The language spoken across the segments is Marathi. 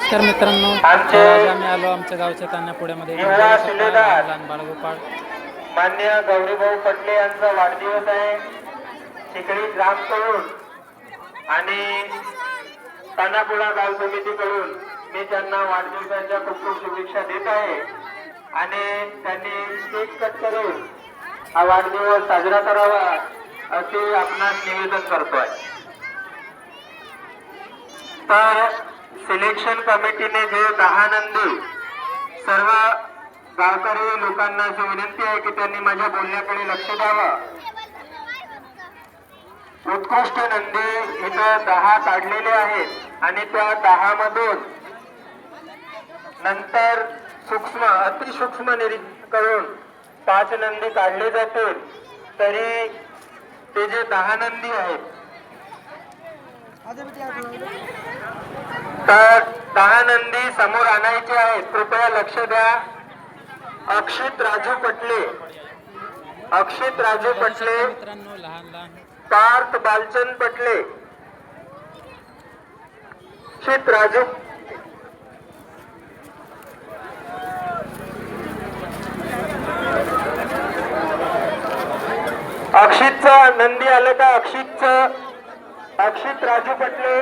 नमस्कार मित्रांनो, आज आम्ही आलो आमच्या गावच्या तान्यापुड्यामध्ये लहान बाळगोपाळ मान्य गौरीभाऊ पटले यांचा वाढदिवस आहे. चिखली ग्रामकडून आणि तानापुडा गाव समितीकडून मी त्यांना वाढदिवसाच्या खूप खूप शुभेच्छा देत आहे. आणि त्यांनी केक कट करून हा वाढदिवस साजरा करावा असे आपणास निवेदन करतोय. तर सिलेक्शन कमिटीने जे 10 नंदी सर्व गावकरी लोकांना अशी विनंती आहे की त्यांनी माझ्या बोलण्याकडे लक्ष द्यावं. उत्कृष्ट नंदी इथं 10 काढलेले आहेत आणि त्या 10 मधून नंतर सूक्ष्म अतिसूक्ष्म निरीक्षण करून 5 नंदी काढले जातील. तरी ते जे 10 नंदी आहेत तर 10 नंदी समोर आणायचे आहेत. कृपया लक्ष द्या. अक्षित राजू पटले, अक्षित राजू पटले, मित्रांनो लहान लहान पार्थ बालचंद पटले, अक्षित राजू अक्षितचं नंदी आलं का? अक्षित राजू पटले,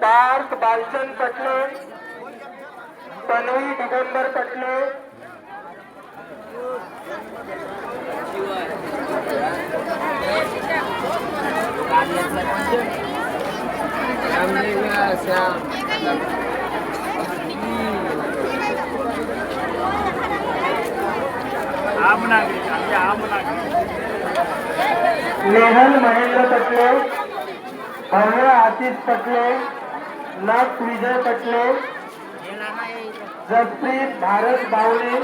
पार्थ बालचंद पटले, तन्वी दिगंबर पटले, नेहल महेंद्र पटले, भव्य आतिश पटले, नथ विजय पटले, जसप्रीत भारत बावणे,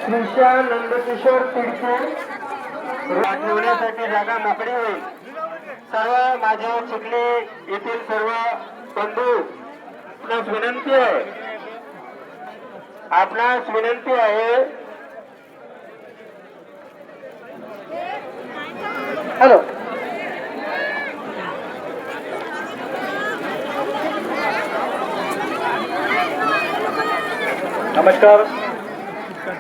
श्रीशा नंदकिशोर तिडके. ठेवण्यासाठी जागा मोकळी होईल. सर्व माझे चिखली येथील सर्व बंधू आपणास विनंती आहे, आपणास विनंती आहे. हॅलो, नमस्कार.